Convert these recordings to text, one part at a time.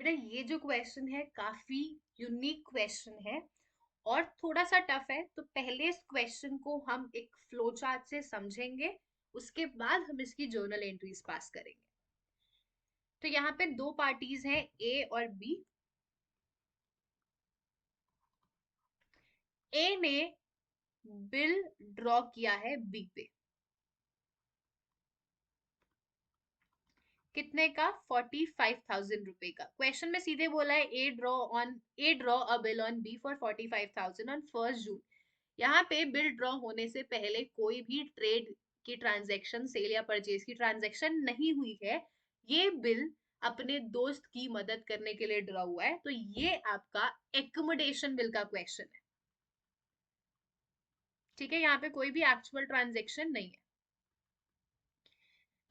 बेटा ये जो क्वेश्चन है काफी यूनिक क्वेश्चन है और थोड़ा सा टफ है, तो पहले इस क्वेश्चन को हम एक फ्लो चार्ट से समझेंगे, उसके बाद हम इसकी जर्नल एंट्रीज पास करेंगे। तो यहाँ पे दो पार्टीज हैं, ए और बी। ए ने बिल ड्रॉ किया है बी पे, कितने का? 45,000 रुपए का। क्वेश्चन में सीधे बोला है A draw a bill on B for 45,000 on 1 June. यहाँ पे बिल ड्रॉ होने से पहले कोई भी ट्रेड की ट्रांजैक्शन, सेल या परचेज की ट्रांजैक्शन नहीं हुई है। ये बिल अपने दोस्त की मदद करने के लिए ड्रॉ हुआ है, तो ये आपका एकोमोडेशन बिल का क्वेश्चन है। ठीक है, यहाँ पे कोई भी एक्चुअल ट्रांजैक्शन नहीं है।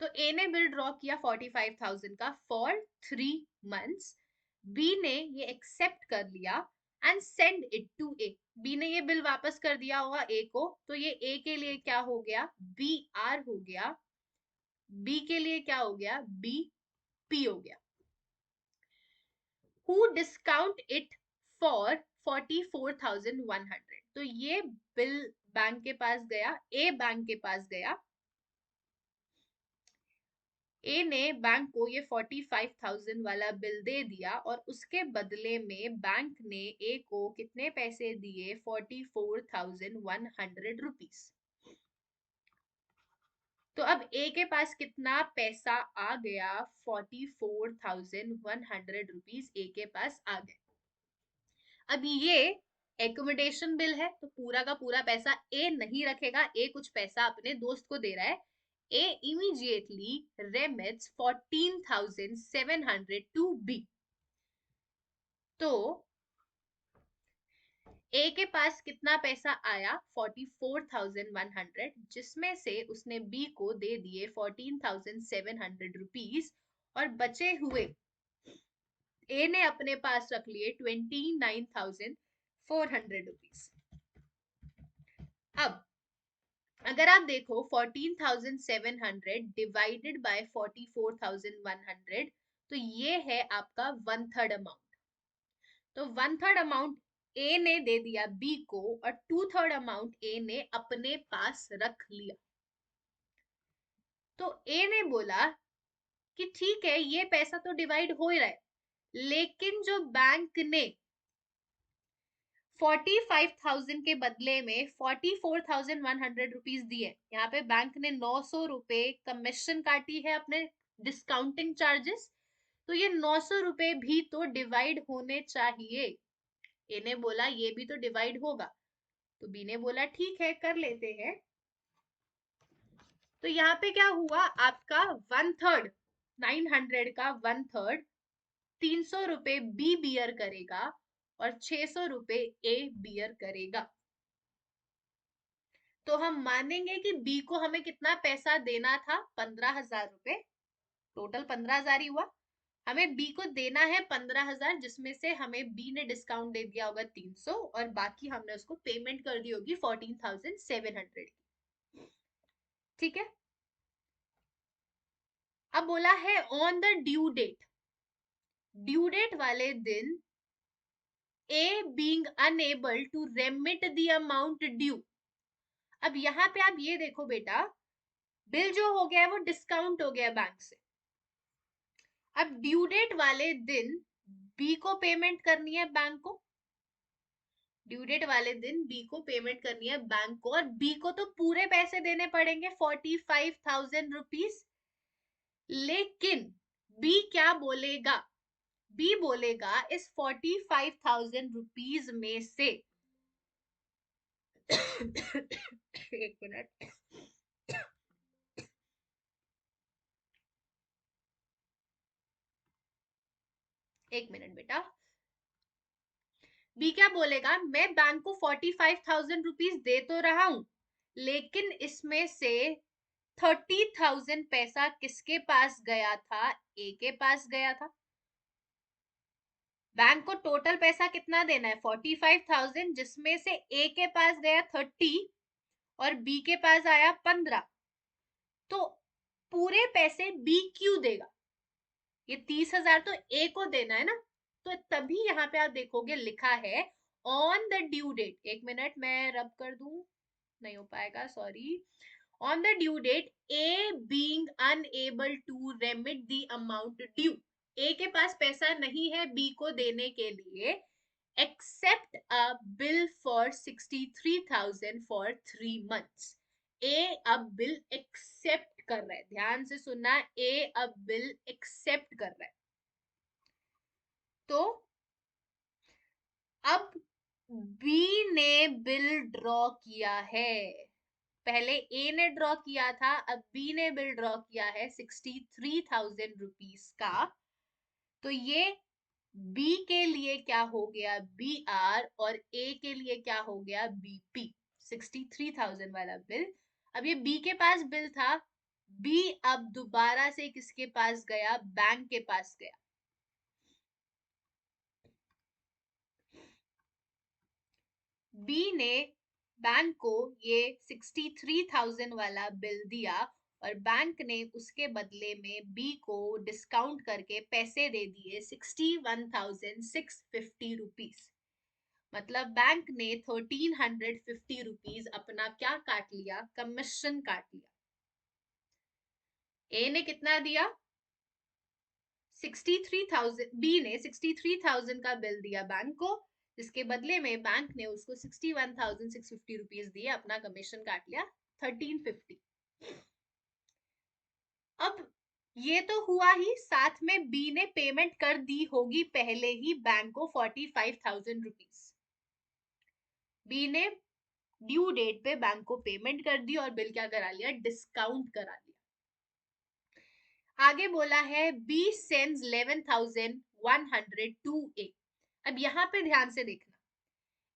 तो ए ने बिल ड्रॉ किया 45,000 का फॉर 3 मंथ्स। बी ने ये एक्सेप्ट कर लिया and send it to A. B ने ये बिल वापस कर दिया होगा ए को, तो ये ए के लिए क्या हो गया? बी आर हो गया। बी के लिए क्या हो गया? बी पी हो गया। Who discount it for 44,100। तो ये बिल बैंक के पास गया, ए बैंक के पास गया। ए ने बैंक को ये 45,000 वाला बिल दे दिया और उसके बदले में बैंक ने ए को कितने पैसे दिए? 44,100 रुपीज। तो अब ए के पास कितना पैसा आ गया? 44,100 रुपीज ए के पास आ गए। अब ये एकोमोडेशन बिल है, तो पूरा का पूरा पैसा ए नहीं रखेगा, ए कुछ पैसा अपने दोस्त को दे रहा है। A immediately remits 14,700 to B. तो A के पास कितना पैसा आया? 44,100, जिसमें से उसने B को दे दिए 14,700 रुपीज, और बचे हुए A ने अपने पास रख लिए 29,400 रुपीज। अब अगर आप देखो 14,700 डिवाइडेड बाय 44,100, तो ये है आपका 1/3 अमाउंट। तो 1/3 अमाउंट ए ने दे दिया बी को और 2/3 अमाउंट ए ने अपने पास रख लिया। तो ए ने बोला कि ठीक है, ये पैसा तो डिवाइड हो ही रहा है, लेकिन जो बैंक ने 45,000 के बदले में 44,100 रुपीज दिए, यहाँ पे बैंक ने 900 रुपए कमीशन काटी है अपने डिस्काउंटिंग चार्जेस, तो ये 900 रुपए भी तो डिवाइड होने चाहिए। ए ने बोला ये भी तो डिवाइड होगा, तो बी ने बोला ठीक है कर लेते हैं। तो यहाँ पे क्या हुआ आपका? 1/3, 900 का 1/3, 300 रुपए बी बियर करेगा और 600 रुपए ए बियर करेगा। तो हम मानेंगे कि बी को हमें कितना पैसा देना था? 15,000 रुपए। टोटल 15,000 ही हुआ। हमें बी को देना है 15,000, जिसमें से हमें बी ने डिस्काउंट दे दिया होगा 300 और बाकी हमने उसको पेमेंट कर दी होगी 14,700। ठीक है, अब बोला है on the due date. Due date वाले दिन A being unable to remit the amount due. अब यहाँ पे आप ये देखो बेटा, बिल जो हो गया है वो डिस्काउंट हो गया बैंक से। अब ड्यू डेट वाले दिन बी को पेमेंट करनी है बैंक को। ड्यू डेट वाले दिन बी को पेमेंट करनी है बैंक को, और बी को तो पूरे पैसे देने पड़ेंगे 45,000 रुपीज। लेकिन बी क्या बोलेगा? बी बोलेगा इस 45,000 रुपीज में से एक मिनट, एक मिनट बेटा। बी क्या बोलेगा? मैं बैंक को 45,000 रुपीज दे तो रहा हूं, लेकिन इसमें से 30,000 पैसा किसके पास गया था? ए के पास गया था। बैंक को टोटल पैसा कितना देना है? 45,000, जिसमें से ए के पास गया 30 और बी के पास आया 15। तो पूरे पैसे बी क्यों देगा? ये 30,000 तो ए को देना है ना, तो तभी यहाँ पे आप देखोगे लिखा है ऑन द ड्यू डेट। एक मिनट मैं रब कर दूं, नहीं हो पाएगा, sorry. On the due date A being unable to remit the amount due, A के पास पैसा नहीं है बी को देने के लिए, accept a bill for 63,000 for 3 months। A अब बिल एक्सेप्ट कर रहा है, ध्यान से सुनना, ए अब बिल एक्सेप्ट कर रहा है। तो अब बी ने बिल ड्रॉ किया है, पहले ए ने ड्रॉ किया था, अब बी ने बिल ड्रॉ किया है 63,000 रुपीज का। तो ये बी के लिए क्या हो गया, बी आर, और ए के लिए क्या हो गया, बीपी। 63,000 वाला बिल, अब ये बी के पास बिल था, बी अब दोबारा से किसके पास गया, बैंक के पास गया। बी ने बैंक को ये 63,000 वाला बिल दिया, और बैंक ने उसके बदले में बी को डिस्काउंट करके पैसे दे दिए 61,650 रुपीज। मतलब बैंक ने 1,350 रुपीज अपना क्या काट लिया, कमीशन काट लिया। ए ने कितना दिया, 63,000, बी ने 63,000 का बिल दिया बैंक को, जिसके बदले में बैंक ने उसको 61,650 रुपीज दिए, अपना कमीशन काट लिया 1,350। अब ये तो हुआ ही, साथ में बी ने पेमेंट कर दी होगी पहले ही बैंक को 45,000 रुपीज। बी ने ड्यू डेट पे बैंक को पेमेंट कर दी और बिल क्या करा लिया, डिस्काउंट करा लिया। आगे बोला है बी सेंड्स 11,100 टू ए। अब यहाँ पे ध्यान से देखना,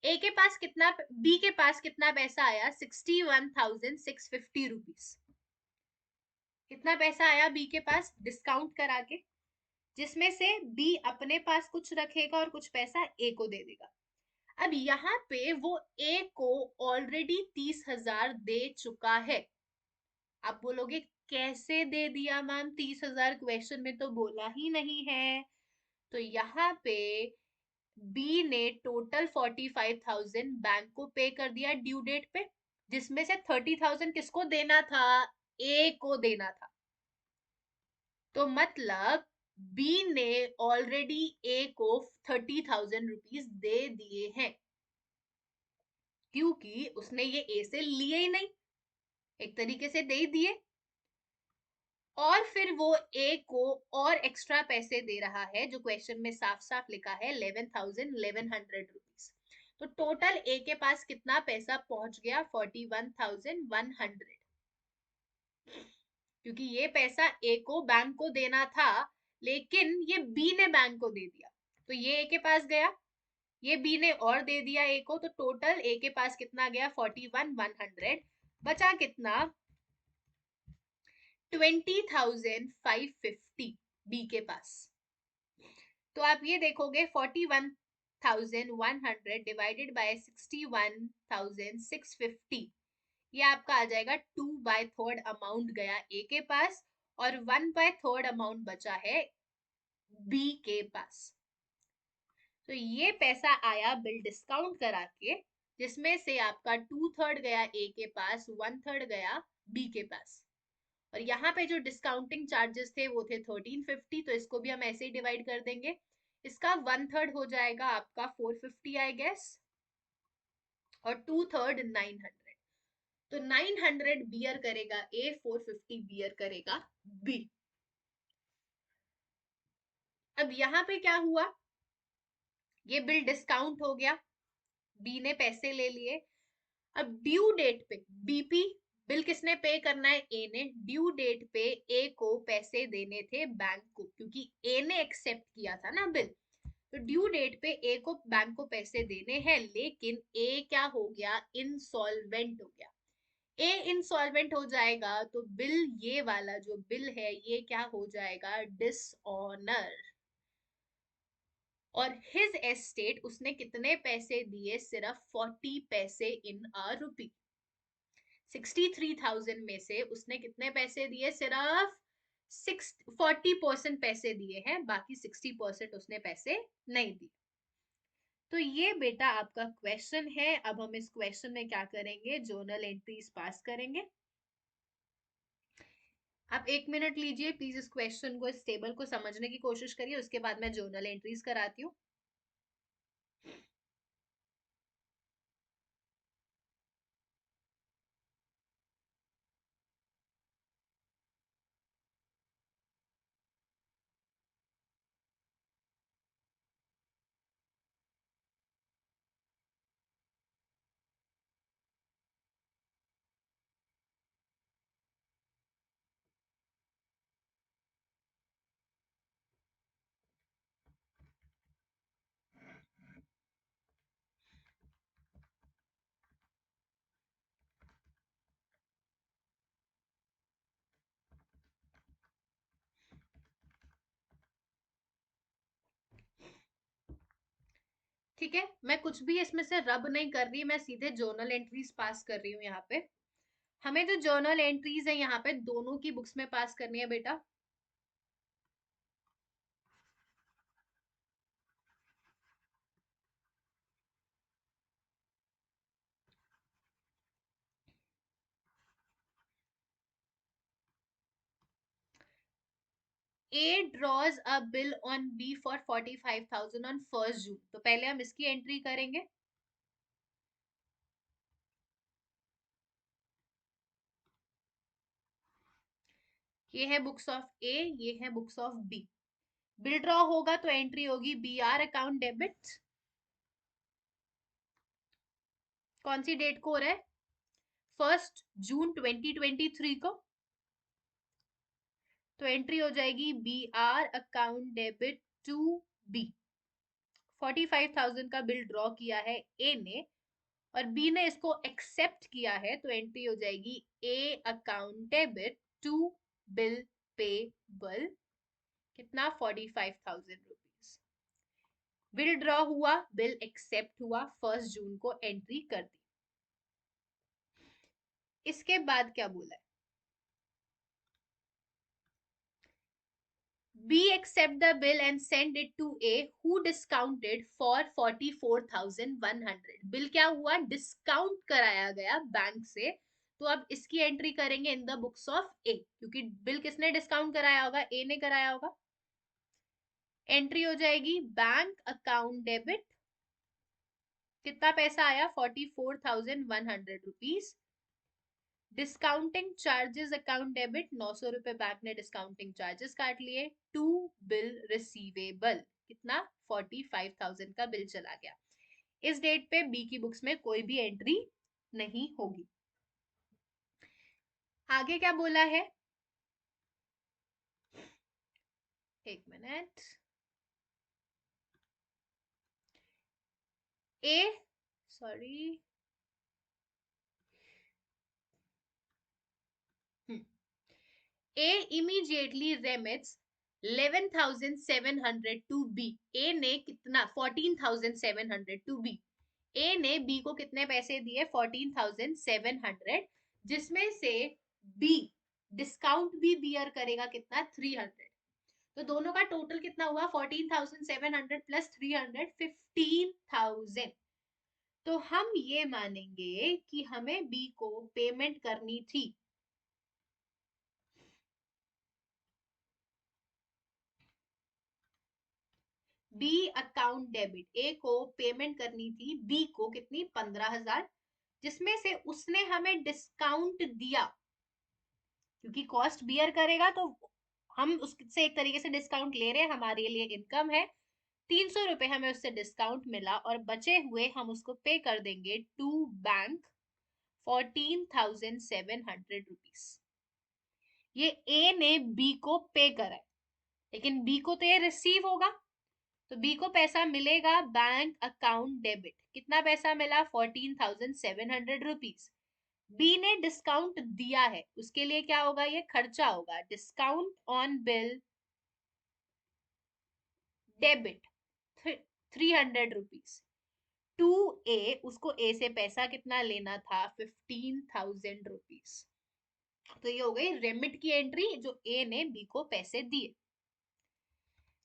ए के पास कितना, बी के पास कितना पैसा आया, 61,650 रुपीज। कितना पैसा आया बी के पास डिस्काउंट करा के, जिसमें से बी अपने पास कुछ रखेगा और कुछ पैसा ए को दे देगा। अब यहाँ पे वो ए को ऑलरेडी 30,000 दे चुका है। आप बोलोगे कैसे दे दिया मैम, 30,000 क्वेश्चन में तो बोला ही नहीं है। तो यहाँ पे बी ने टोटल 45,000 बैंक को पे कर दिया ड्यू डेट पे, जिसमें से 30,000 किसको देना था, ए को देना था। तो मतलब बी ने ऑलरेडी ए को 30,000 रुपीज दे दिए हैं, क्योंकि उसने ये ए से लिए ही नहीं, एक तरीके से दे दिए। और फिर वो ए को और एक्स्ट्रा पैसे दे रहा है, जो क्वेश्चन में साफ साफ लिखा है 11,100 रुपीज। तो टोटल ए के पास कितना पैसा पहुंच गया, 41,100, क्योंकि ये पैसा ए को बैंक को देना था, लेकिन ये बी ने बैंक को दे दिया, तो ये ए के पास गया, ये बी ने और दे दिया ए को, तो टोटल ए के पास कितना गया, 41,100। बचा कितना, 20,550 बी के पास। तो आप ये देखोगे 41,100 डिवाइडेड बाय 61,650, ये आपका आ जाएगा 2/3 अमाउंट गया ए के पास, और 1/3 अमाउंट बचा है बी के पास। तो ये पैसा आया बिल डिस्काउंट करा के, जिसमें से आपका 2/3 गया ए के पास, 1/3 गया बी के पास। और यहाँ पे जो डिस्काउंटिंग चार्जेस थे वो थे 1,350, तो इसको भी हम ऐसे ही डिवाइड कर देंगे। इसका 1/3 हो जाएगा आपका 450 आई गेस, और 2/3 900। तो 900 बियर करेगा ए, 450 बियर करेगा बी। अब यहाँ पे क्या हुआ, ये बिल डिस्काउंट हो गया, बी ने पैसे ले लिए। अब ड्यू डेट पे बीपी, बिल किसने पे करना है, ए ने। ड्यू डेट पे ए को पैसे देने थे बैंक को, क्योंकि ए ने एक्सेप्ट किया था ना बिल। तो ड्यू डेट पे ए को बैंक को पैसे देने हैं, लेकिन ए क्या हो गया, इंसॉल्वेंट हो गया। ए इंसॉल्वेंट हो जाएगा तो बिल, ये वाला जो बिल है ये क्या हो जाएगा, डिसऑनर। और हिज एस्टेट, उसने कितने पैसे दिए, सिर्फ 40 पैसे इन अ रुपी। 63,000 में से उसने कितने पैसे दिए, सिर्फ 40% पैसे दिए हैं, बाकी 60% उसने पैसे नहीं दिए। तो ये बेटा आपका क्वेश्चन है। अब हम इस क्वेश्चन में क्या करेंगे, जर्नल एंट्रीज पास करेंगे। आप 1 मिनट लीजिए प्लीज, इस क्वेश्चन को, इस टेबल को समझने की कोशिश करिए, उसके बाद मैं जर्नल एंट्रीज कराती हूँ। ठीक है, मैं कुछ भी इसमें से रब नहीं कर रही, मैं सीधे जर्नल एंट्रीज पास कर रही हूँ यहाँ पे। हमें जो जर्नल एंट्रीज है यहाँ पे दोनों की बुक्स में पास करनी है बेटा। A draws a bill on B for 45,000 on 1st June। तो पहले हम इसकी एंट्री करेंगे। ये है बुक्स ऑफ ए, ये है books of B. Bill draw होगा तो एंट्री होगी बी आर अकाउंट डेबिट। कौन सी डेट को हो रहा है, 1 जून 2023 को। तो एंट्री हो जाएगी B R account debit to B. 45,000 का बिल ड्रॉ किया है ए ने और बी ने इसको एक्सेप्ट किया है, तो एंट्री हो जाएगी A account debit to bill payable. कितना, 45,000 रुपीज। बिल ड्रॉ हुआ, बिल एक्सेप्ट हुआ, 1 जून को एंट्री कर दी। इसके बाद क्या बोला है, B accept the bill and send it to A who discounted for 44,100। Bill क्या हुआ, डिस्काउंट कराया गया बैंक से। तो अब इसकी एंट्री करेंगे इन द बुक्स ऑफ ए, क्योंकि बिल किसने डिस्काउंट कराया होगा, ए ने कराया होगा। एंट्री हो जाएगी बैंक अकाउंट डेबिट। कितना पैसा आया, 44,100 rupees. Discounting charges account debit, 900 रुपए बैंक ने डिस्काउंटिंग चार्जेस काट लिए। टू बिल रिसीवेबल, कितना, 45,000 का बिल चला गया। इस डेट पे बी की बुक्स में कोई भी एंट्री नहीं होगी। आगे क्या बोला है, 1 minute. A, sorry, A immediately remits 11,700 to B। A ने कितना, 14,700 to B। A ने B को कितने पैसे दिए, 14,700, जिसमें से B डिस्काउंट भी बियर करेगा कितना, 300। तो दोनों का टोटल कितना हुआ, 14,700 प्लस 300, 15,000। तो हम ये मानेंगे कि हमें B को पेमेंट करनी थी, बी अकाउंट डेबिट, ए को पेमेंट करनी थी बी को कितनी, 15,000, जिसमें से उसने हमें डिस्काउंट दिया, क्योंकि कॉस्ट बियर करेगा तो हम उससे एक तरीके से डिस्काउंट ले रहे हैं, हमारे लिए इनकम है। 300 रुपए हमें उससे डिस्काउंट मिला और बचे हुए हम उसको पे कर देंगे टू बैंक, 14,700 रुपीज। ये ए ने बी को पे करा है, लेकिन बी को तो ये रिसीव होगा, तो बी को पैसा मिलेगा बैंक अकाउंट डेबिट। कितना पैसा मिला, 14,700 रुपीज। बी ने डिस्काउंट दिया है, उसके लिए क्या होगा, ये खर्चा होगा, discount on bill debit 300 rupees to A. उसको ए से पैसा कितना लेना था, 15,000 रुपीज। तो ये हो गई रेमिट की एंट्री, जो ए ने बी को पैसे दिए।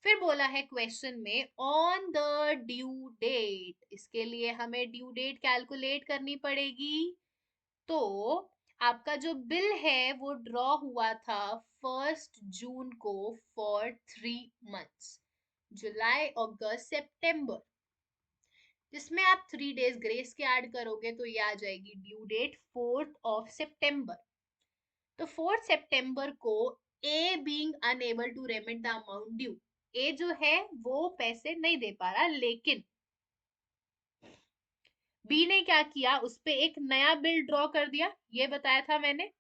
फिर बोला है क्वेश्चन में ऑन द ड्यू डेट, इसके लिए हमें ड्यू डेट कैलकुलेट करनी पड़ेगी। तो आपका जो बिल है वो ड्रॉ हुआ था 1 जून को फॉर 3 मंथ्स, जुलाई अगस्त सितंबर, जिसमें आप 3 डेज ग्रेस के ऐड करोगे तो ये आ जाएगी ड्यू डेट 4 सितंबर। तो 4 सितंबर को A being unable to remit the amount due, A जो है वो पैसे नहीं दे पा रहा, लेकिन बी ने क्या किया, उस पे एक नया बिल ड्रॉ कर दिया, ये बताया था मैंने,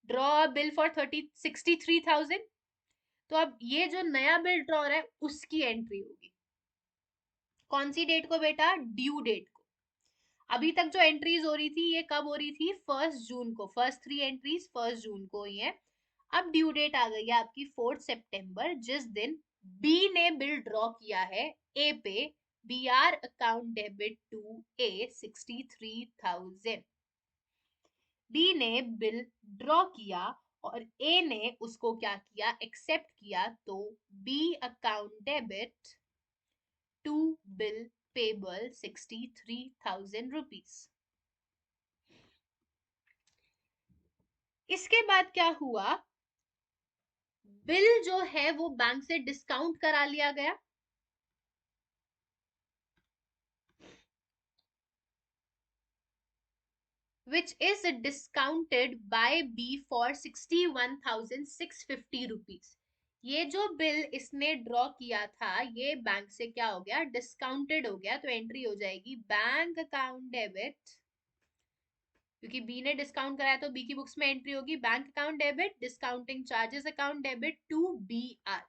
ड्रॉ बिल फॉर 63,000। तो अब ये जो नया बिल ड्रॉ है उसकी एंट्री होगी, कौन सी डेट को बेटा, ड्यू डेट को। अभी तक जो एंट्रीज हो रही थी ये कब हो रही थी, 1 जून को, फर्स्ट 3 एंट्रीज 1 जून को ही है। अब ड्यू डेट आ गई है आपकी 4 सितंबर, जिस दिन बी ने बिल ड्रॉ किया है ए पे, B R account debit to A 63,000। B ने बिल ड्रॉ किया और ए ने उसको क्या किया, एक्सेप्ट किया, तो B account debit to bill payable 63,000 rupees. इसके बाद क्या हुआ, बिल जो है वो बैंक से डिस्काउंट करा लिया गया, which is discounted by B for 61,650 rupees। ये जो बिल इसने ड्रॉ किया था ये बैंक से क्या हो गया, डिस्काउंटेड हो गया, तो एंट्री हो जाएगी बैंक अकाउंट डेबिट, क्योंकि बी ने डिस्काउंट कराया तो बी की बुक्स में एंट्री होगी bank account debit discounting charges account debit to B R.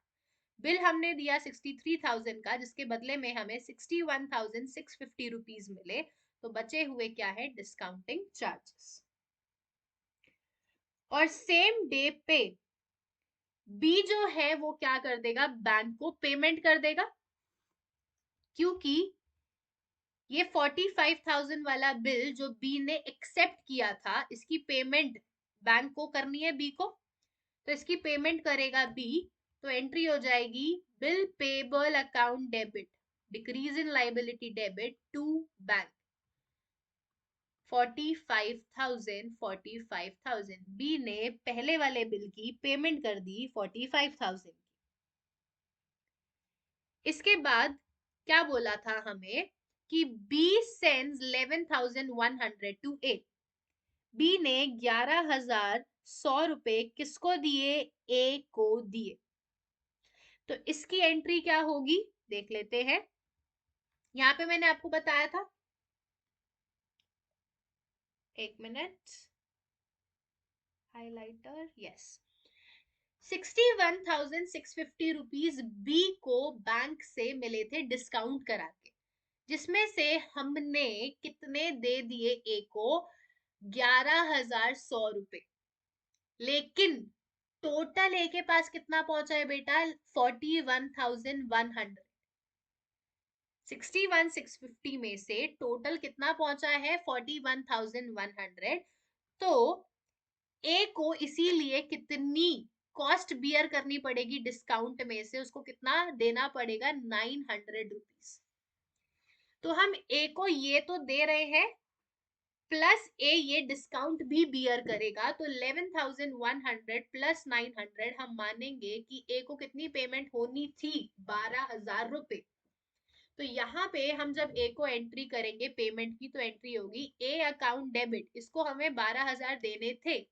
Bill हमने दिया 63,000 का, जिसके बदले में हमें 61,650 रुपीज मिले, तो बचे हुए क्या है, डिस्काउंटिंग चार्जेस। और सेम डे पे बी जो है वो क्या कर देगा, बैंक को पेमेंट कर देगा, क्योंकि ये 45,000 वाला बिल जो बी ने एक्सेप्ट किया था, इसकी पेमेंट बैंक को करनी है बी को, तो इसकी पेमेंट करेगा बी, तो एंट्री हो जाएगी bill payable account debit decrease in liability debit to bank 45,000। B ने पहले वाले बिल की पेमेंट कर दी 45,000। इसके बाद क्या बोला था हमें कि B sends 11,100 to A, B ने 11,100 रुपए किसको दिए, ए को दिए। तो इसकी एंट्री क्या होगी, देख लेते हैं। यहां पे मैंने आपको बताया था, एक minute, highlighter, yes, 61,650 rupees B को बैंक से मिले थे डिस्काउंट करा के, जिसमें से हमने कितने दे दिए ए को, 11,100 रुपए, लेकिन टोटल ए के पास कितना पहुंचा है बेटा, 41,100। 61,650 में से टोटल कितना पहुंचा है, 41,100। तो ए को इसीलिए कितनी कॉस्ट बियर करनी पड़ेगी, डिस्काउंट में से उसको कितना देना पड़ेगा, 900 रुपीज। तो हम ए को ये तो दे रहे हैं, प्लस ए ये डिस्काउंट भी बियर करेगा, तो 11,100 प्लस 900, हम मानेंगे कि ए को कितनी पेमेंट होनी थी, 12,000 रुपए। तो यहाँ पे हम जब ए को एंट्री करेंगे पेमेंट की, तो एंट्री होगी ए अकाउंट डेबिट, इसको हमें 12,000 देने थे,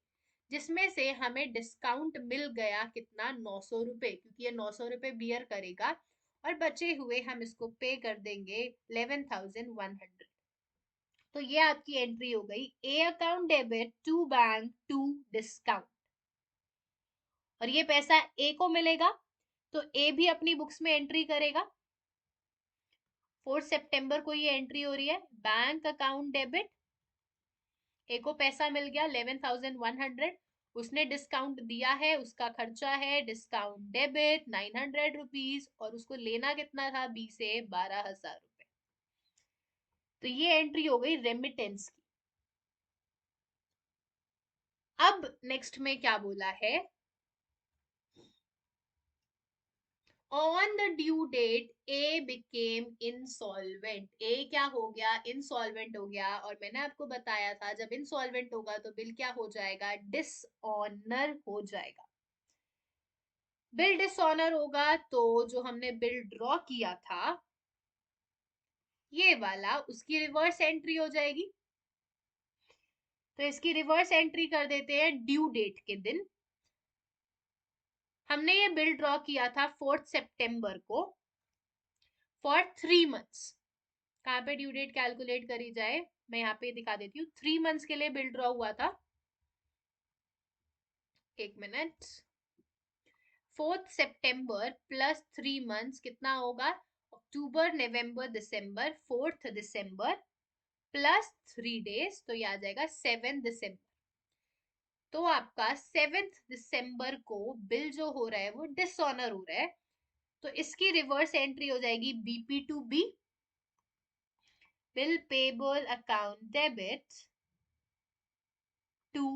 जिसमें से हमें डिस्काउंट मिल गया कितना, 900 रुपए, क्योंकि ये 900 रुपए बियर करेगा, और बचे हुए हम इसको पे कर देंगे 11,100। तो ये आपकी एंट्री हो गई A account debit to bank to discount, और ये पैसा ए को मिलेगा, तो ए भी अपनी बुक्स में एंट्री करेगा। 4 सितंबर को ये एंट्री हो रही है, बैंक अकाउंट डेबिट, ए को पैसा मिल गया 11,100, उसने डिस्काउंट दिया है, उसका खर्चा है डिस्काउंट डेबिट 900 रुपीज, और उसको लेना कितना था बी से, 12,000 रुपए। तो ये एंट्री हो गई रेमिटेंस की। अब नेक्स्ट में क्या बोला है, on the due date A became insolvent. A क्या हो गया, इंसॉल्वेंट हो गया। और मैंने आपको बताया था जब इंसॉल्वेंट होगा तो बिल क्या हो जाएगा, डिसऑनर हो जाएगा। बिल डिसऑनर होगा तो जो हमने बिल ड्रॉ किया था ये वाला, उसकी रिवर्स एंट्री हो जाएगी। तो इसकी रिवर्स एंट्री कर देते हैं ड्यू डेट के दिन। हमने ये बिल ड्रॉ किया था 4 सितंबर को फॉर 3 मंथ्स। कहाँ पे ड्यू डेट कैलकुलेट करी जाए, मैं यहाँ पे दिखा देती हूँ। 3 मंथ्स के लिए बिल ड्रॉ हुआ था। एक मिनट, 4 सितंबर प्लस 3 मंथ्स कितना होगा, अक्टूबर नवंबर दिसंबर, 4 दिसंबर प्लस 3 डेज तो ये आ जाएगा 7 दिसंबर। तो आपका 7 दिसंबर को बिल जो हो रहा है वो डिसऑनर हो रहा है, तो इसकी रिवर्स एंट्री हो जाएगी BP to B, bill payable account debit to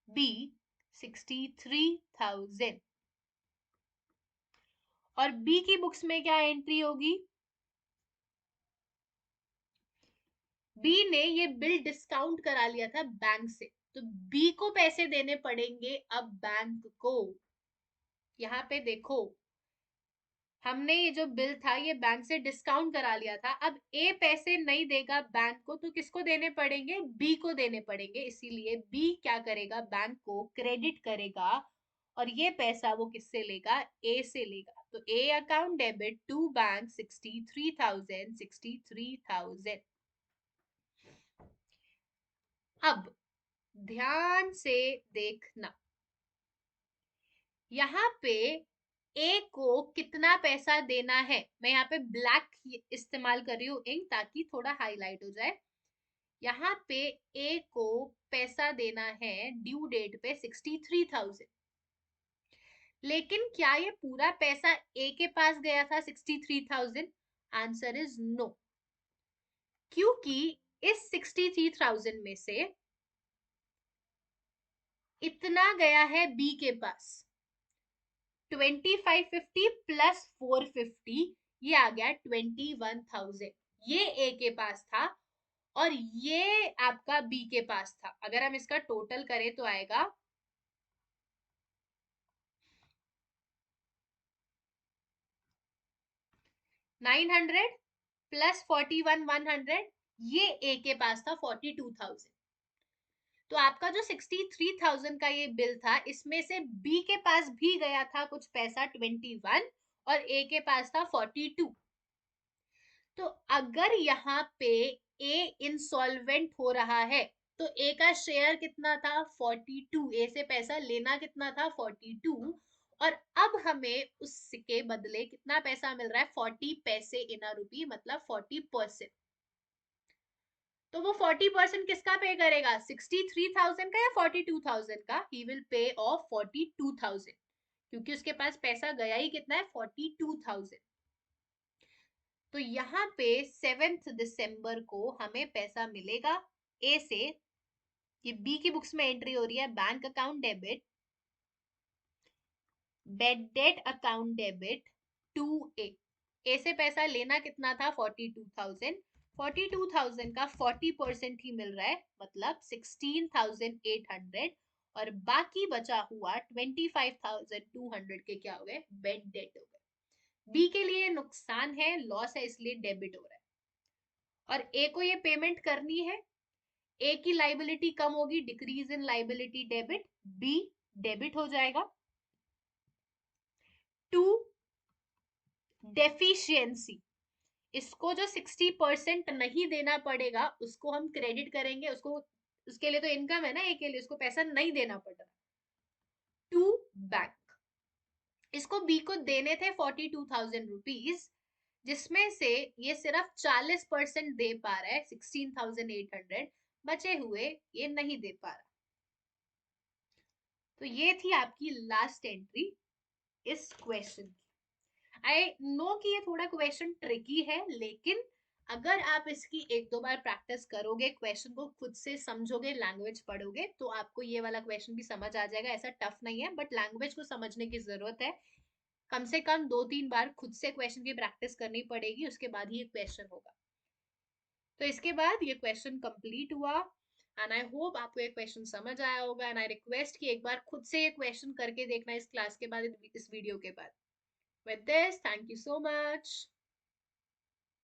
B 63,000। और बी की बुक्स में क्या एंट्री होगी, बी ने ये बिल डिस्काउंट करा लिया था बैंक से, तो बी को पैसे देने पड़ेंगे अब बैंक को। यहाँ पे देखो, हमने ये जो बिल था ये बैंक से डिस्काउंट करा लिया था। अब ए पैसे नहीं देगा बैंक को तो किसको देने पड़ेंगे, बी को देने पड़ेंगे। इसीलिए बी क्या करेगा, बैंक को क्रेडिट करेगा और ये पैसा वो किससे लेगा, ए से लेगा। तो A account debit to bank 63,000 63,000। अब ध्यान से देखना, यहाँ पे ए को कितना पैसा देना है। मैं यहाँ पे ब्लैक इस्तेमाल कर रही हूँ इंक ताकि थोड़ा हाईलाइट हो जाए। यहाँ पे ए को पैसा देना है ड्यू डेट पे 63,000। लेकिन क्या ये पूरा पैसा ए के पास गया था 63,000? आंसर इज नो, क्योंकि इस 63,000 में से इतना गया है बी के पास, 2550 प्लस 450, ये आ गया 21,000। ये ए के पास था और ये आपका बी के पास था। अगर हम इसका टोटल करें तो आएगा 900 प्लस 41,100, ये ए के पास था 42,000। तो आपका जो 63,000 का ये बिल था इसमें से बी के पास भी गया था कुछ पैसा 21 और ए के पास था 42। तो अगर यहाँ पे ए इंसॉल्वेंट हो रहा है तो ए का शेयर कितना था 42, ए से पैसा लेना कितना था 42, और अब हमें उसके बदले कितना पैसा मिल रहा है 40 पैसे इन अ रुपी, मतलब 40%। तो वो 40% किसका पे करेगा, 63,000 का या 42,000 का, ही विल पे ऑफ 42,000, क्योंकि उसके पास पैसा गया ही कितना है 42,000। तो यहाँ पे 7 दिसंबर को हमें पैसा मिलेगा ए से। ये बी की बुक्स में एंट्री हो रही है bank account debit, bad debt account debit to A. A से पैसा लेना कितना था 42,000, 42,000 का 40% ही मिल रहा है, मतलब 16,800, और बाकी बचा हुआ 25,200 के क्या हो गए, बेड डेट हो गए। बी के लिए नुकसान है, लॉस है, इसलिए डेबिट हो रहा है। और ए को ये पेमेंट करनी है, ए की लाइबिलिटी कम होगी, decrease in liability debit, B debit हो जाएगा। टू डेफिशिएंसी, इसको जो 60% नहीं देना पड़ेगा उसको हम क्रेडिट करेंगे, उसको, उसके लिए तो इनकम है ना ए के लिए, उसको पैसा नहीं देना पड़ रहा। टू बैंक, इसको बी को देने थे 42,000 रुपीज, जिसमें से ये सिर्फ 40% दे पा रहा है 16,800, बचे हुए ये नहीं दे पा रहा। तो ये थी आपकी लास्ट एंट्री इस क्वेश्चन की। आई नो कि ये थोड़ा क्वेश्चन ट्रिकी है, लेकिन अगर आप इसकी एक दो बार प्रैक्टिस करोगे, क्वेश्चन को खुद से समझोगे, लैंग्वेज पढ़ोगे, तो आपको ये वाला क्वेश्चन भी समझ आ जाएगा। ऐसा टफ नहीं है, बट लैंग्वेज को समझने की जरूरत है। कम से कम 2-3 बार खुद से क्वेश्चन की प्रैक्टिस करनी पड़ेगी, उसके बाद ही ये क्वेश्चन होगा। तो इसके बाद ये क्वेश्चन कंप्लीट हुआ, एंड आई होप आपको ये क्वेश्चन समझ आया होगा। एंड आई रिक्वेस्ट कि एक बार खुद से ये क्वेश्चन करके देखना इस क्लास के बाद, इस वीडियो के बाद। With this, thank you so much.